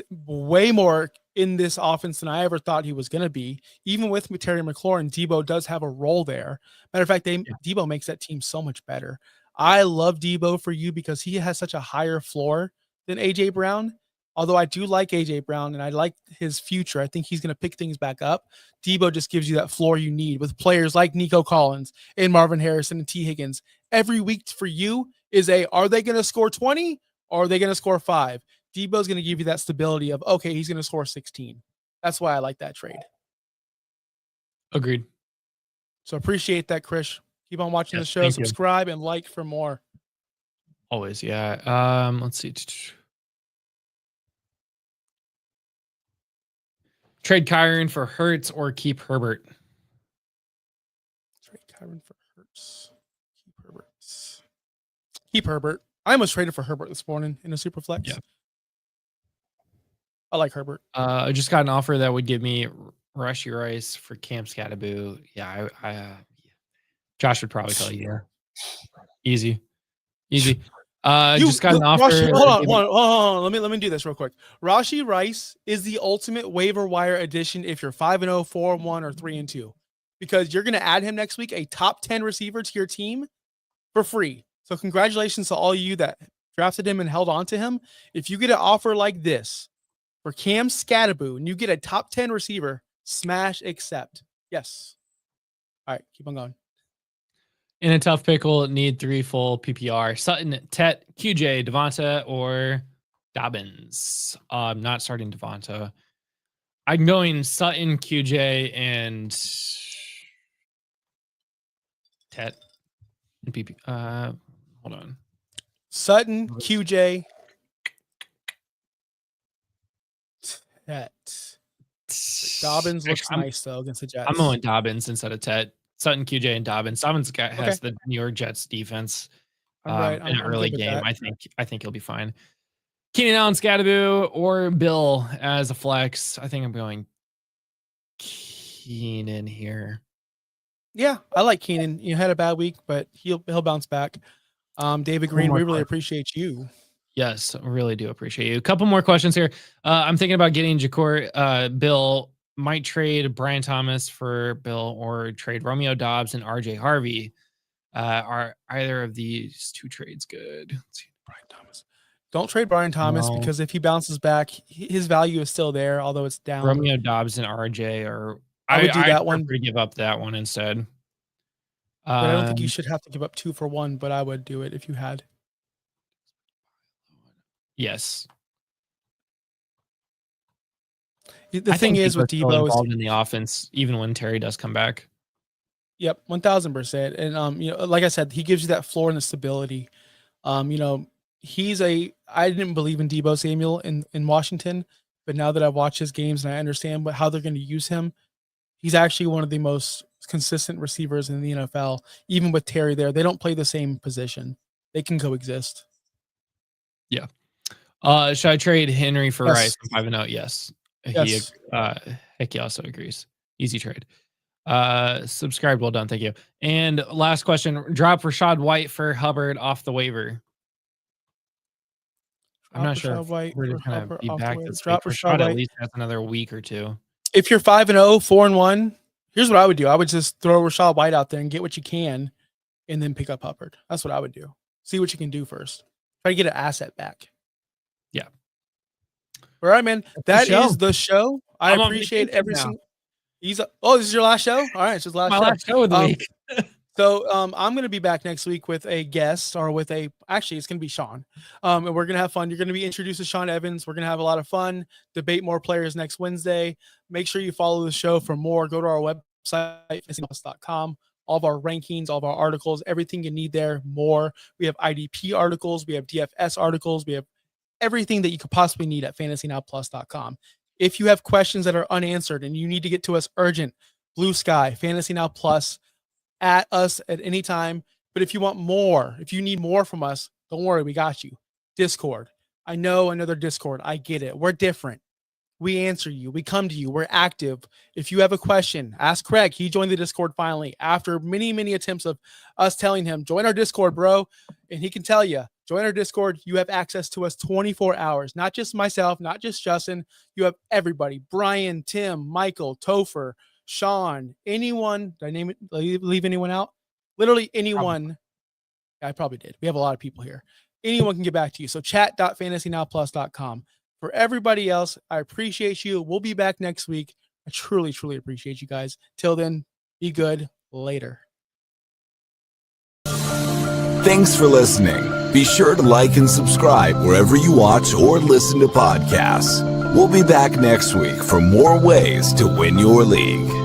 way more in this offense than I ever thought he was going to be. Even with Terry McLaurin, Debo does have a role there. Matter of fact, Debo makes that team so much better. I love Debo for you because he has such a higher floor than AJ Brown. Although I do like AJ Brown and I like his future. I think he's going to pick things back up. Debo just gives you that floor you need with players like Nico Collins and Marvin Harrison and T. Higgins. Every week for you is are they going to score 20 or are they going to score 5? Debo's going to give you that stability of, okay, he's going to score 16. That's why I like that trade. Agreed. So appreciate that, Chris. Keep on watching the show. Subscribe and like for more. Always, yeah. Let's see. Trade Kyron for Hurts or keep Herbert? Trade Kyron for Hurts. Keep Herbert. Keep Herbert. I almost traded for Herbert this morning in a super flex. Yeah. I like Herbert. I just got an offer that would give me Rushy Rice for Cam Scattaboo. Yeah, Josh would probably tell you. Yeah. Easy. Just got an offer. Hold on. Let me do this real quick. Rashi Rice is the ultimate waiver wire addition if you're 5-0, 4-1, or 3-2, because you're going to add him next week, a top 10 receiver to your team for free. So congratulations to all you that drafted him and held on to him. If you get an offer like this for Cam Scattaboo and you get a top 10 receiver, smash accept. Yes. All right, keep on going. In a tough pickle, need 3 full PPR. Sutton, Tet, QJ, Devonta, or Dobbins. I'm not starting Devonta. I'm going Sutton, QJ, and Tet and PP. Hold on. Sutton, QJ, Tet. Dobbins looks nice though against the Jets. I'm going Dobbins instead of Tet. Sutton, QJ, and Dobbins. Dobbins has the New York Jets defense. All right. In an I'm early good with game. that. I think he'll be fine. Keenan Allen, Scadaboo, or Bill as a flex. I think I'm going Keenan here. Yeah, I like Keenan. You had a bad week, but he'll bounce back. David Couple Green, more we really questions. appreciate you. Yes, I really do appreciate you. A couple more questions here. I'm thinking about getting Jakor. Bill might trade Brian Thomas for Bill or trade Romeo Dobbs and RJ Harvey. Are either of these two trades good? Let's see. Brian Thomas. Don't trade Brian Thomas No. because if he bounces back, his value is still there, although it's down. Romeo Dobbs and RJ are. I would do I'd that one. prefer to give up that one instead. But I don't think you should have to give up 2 for 1, but I would do it if you had. Yes. The thing is with still Debo involved is, in the offense, even when Terry does come back. yep, 1000%. And you know, like I said, he gives you that floor and the stability. You know, I didn't believe in Debo Samuel in Washington, but now that I've watched his games and I understand how they're going to use him, he's actually one of the most consistent receivers in the NFL. Even with Terry there, they don't play the same position. They can coexist. Yeah. Should I trade Henry for Yes. Rice? I'm 5-0. Yes. Yes. He also agrees. Easy trade. Subscribed. Well done. Thank you. And last question: drop Rashad White for Hubbard off the waiver. I'm not sure if White we're for just gonna Hubbard be off the back waiver. this week. Drop Rashad Rashad at White. least has another week or two. If you're 5-0, 4-1, here's what I would do. I would just throw Rashad White out there and get what you can, and then pick up Hubbard. That's what I would do. See what you can do first. Try to get an asset back. Yeah. All right, man. That is the show. I I'm on appreciate vacation every now. single. Oh, this is your last show? All right, it's his last My show. last show of the week. So I'm gonna be back next week with a guest or with actually it's gonna be Sean. And we're gonna have fun. You're gonna be introduced to Sean Evans. We're gonna have a lot of fun, debate more players next Wednesday. Make sure you follow the show for more. Go to our website, fantasynaplus.com. All of our rankings, all of our articles, everything you need there, more. We have IDP articles, we have DFS articles, we have everything that you could possibly need at fantasynowplus.com. If you have questions that are unanswered and you need to get to us urgent, Blue Sky, Fantasy Now Plus, at us at any time. But if you want more, if you need more from us, don't worry, we got you. Discord. I know another Discord. I get it. We're different. We answer you. We come to you. We're active. If you have a question, ask Craig. He joined the Discord finally after many, many attempts of us telling him, join our Discord, bro. And he can tell you, join our Discord. You have access to us 24 hours. Not just myself, not just Justin. You have everybody. Brian, Tim, Michael, Topher, Sean, anyone. Did I name it? Leave anyone out? Literally anyone. I probably did. We have a lot of people here. Anyone can get back to you. So chat.fantasynowplus.com. For everybody else, I appreciate you. We'll be back next week. I truly, truly appreciate you guys. Till then, be good. Later. Thanks for listening. Be sure to like and subscribe wherever you watch or listen to podcasts. We'll be back next week for more ways to win your league.